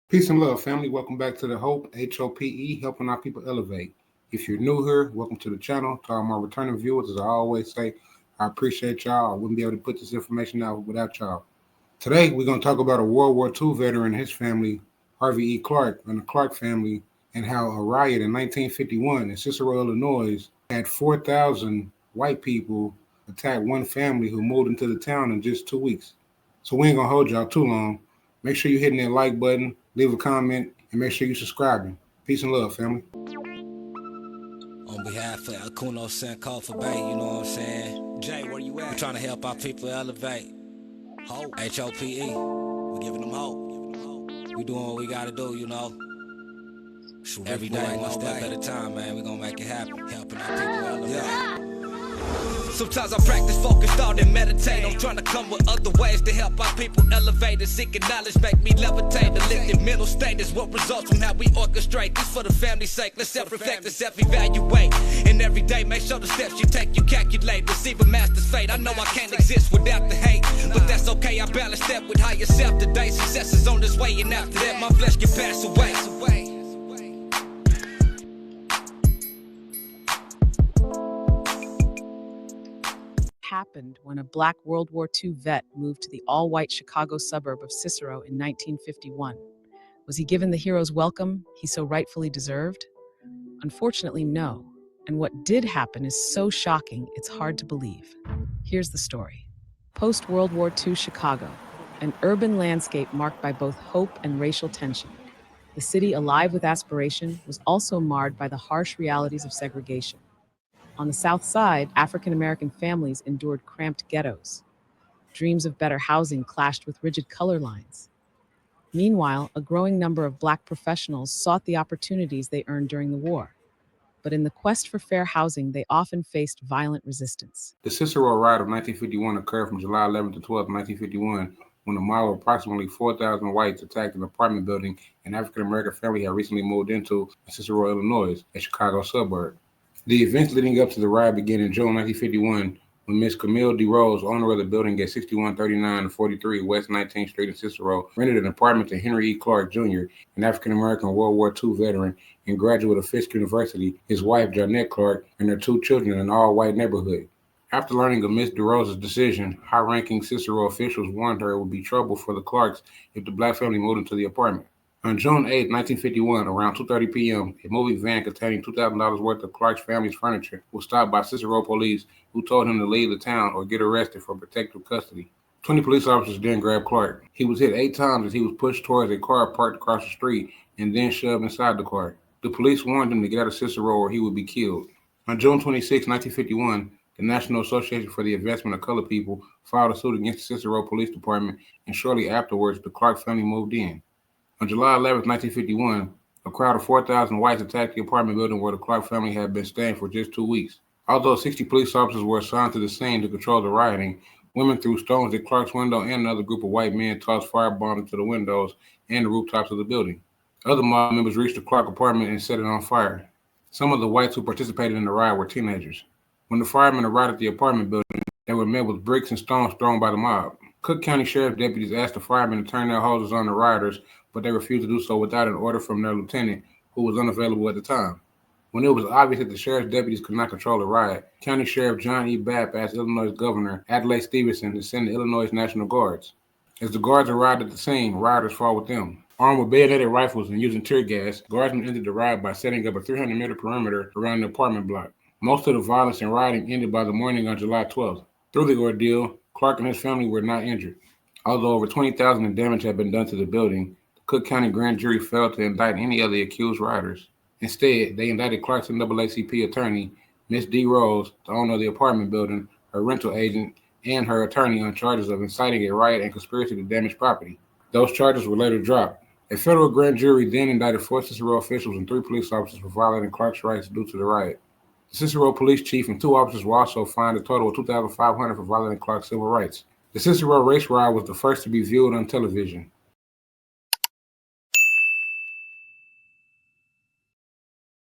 Peace and love, family. Welcome back to the Hope, HOPE, helping our people elevate. If you're new here, welcome to the channel. To all my returning viewers, as I always say, I appreciate y'all. I wouldn't be able to put this information out without y'all. Today, we're going to talk about a World War II veteran and his family, Harvey E. Clark, and the Clark family, and how a riot in 1951 in Cicero, Illinois, had 4,000 white people attack one family who moved into the town in just 2 weeks. So we ain't going to hold y'all too long. Make sure you're hitting that like button, leave a comment, and make sure you're subscribing. Peace and love, family. On behalf of Akuno Senko for Bay, you know what I'm saying? Jay, where you at? We're trying to help our people elevate. Hope, HOPE. We're giving them hope. We doing what we gotta do, you know. Every day, one step at a time, man. We gonna make it happen. Helping our people elevate. Yeah. Sometimes I practice focus, thought, and meditate. I'm trying to come with other ways to help our people elevate and seeking knowledge, make me levitate. The lifted mental state is what results from how we orchestrate. This for the family's sake. Let's self-reflect and self-evaluate. And every day, make sure the steps you take, you calculate. Receive a master's fate. I know I can't exist without the hate, but that's okay. I balance that with higher self today. Success is on this way, and after that, my flesh can pass away. Happened when a black World War II vet moved to the all-white Chicago suburb of Cicero in 1951. Was he given the hero's welcome he so rightfully deserved? Unfortunately, no. And what did happen is so shocking, it's hard to believe. Here's the story. Post-World War II Chicago, an urban landscape marked by both hope and racial tension. The city, alive with aspiration, was also marred by the harsh realities of segregation. On the South Side, African-American families endured cramped ghettos. Dreams of better housing clashed with rigid color lines. Meanwhile, a growing number of Black professionals sought the opportunities they earned during the war. But in the quest for fair housing, they often faced violent resistance. The Cicero Riot of 1951 occurred from July 11 to 12, 1951, when a mob of approximately 4,000 whites attacked an apartment building an African-American family had recently moved into in Cicero, Illinois, a Chicago suburb. The events leading up to the riot began in June 1951 when Miss Camille D. Rose, owner of the building at 6139 43 West 19th Street in Cicero, rented an apartment to Henry E. Clark, Jr., an African-American World War II veteran and graduate of Fisk University, his wife, Jeanette Clark, and their two children in an all-white neighborhood. After learning of Miss DeRosa's decision, high-ranking Cicero officials warned her it would be trouble for the Clarks if the Black family moved into the apartment. On June 8, 1951, around 2:30 p.m., a moving van containing $2,000 worth of Clark's family's furniture was stopped by Cicero police, who told him to leave the town or get arrested for protective custody. 20 police officers then grabbed Clark. He was hit 8 times as he was pushed towards a car parked across the street and then shoved inside the car. The police warned him to get out of Cicero or he would be killed. On June 26, 1951, the National Association for the Advancement of Colored People filed a suit against the Cicero Police Department, and shortly afterwards, the Clark family moved in. On July 11, 1951, a crowd of 4,000 whites attacked the apartment building where the Clark family had been staying for just 2 weeks. Although 60 police officers were assigned to the scene to control the rioting, women threw stones at Clark's window and another group of white men tossed firebombs into the windows and the rooftops of the building. Other mob members reached the Clark apartment and set it on fire. Some of the whites who participated in the riot were teenagers. When the firemen arrived at the apartment building, they were met with bricks and stones thrown by the mob. Cook County Sheriff deputies asked the firemen to turn their hoses on the rioters, but they refused to do so without an order from their lieutenant, who was unavailable at the time. When it was obvious that the sheriff's deputies could not control the riot, County Sheriff John E. Bapp asked Illinois Governor Adlai Stevenson to send the Illinois National Guards. As the guards arrived at the scene, rioters fought with them. Armed with bayoneted rifles and using tear gas, guardsmen entered the riot by setting up a 300-meter perimeter around the apartment block. Most of the violence and rioting ended by the morning on July 12th. Through the ordeal, Clark and his family were not injured. Although over $20,000 in damage had been done to the building, the Cook County grand jury failed to indict any of the accused rioters. Instead, they indicted Clark's NAACP attorney, Miss D. Rose, the owner of the apartment building, her rental agent, and her attorney on charges of inciting a riot and conspiracy to damage property. Those charges were later dropped. A federal grand jury then indicted 4 Cicero officials and 3 police officers for violating Clark's rights due to the riot. The Cicero police chief and 2 officers were also fined a total of $2,500 for violating Clark's civil rights. The Cicero race riot was the first to be viewed on television.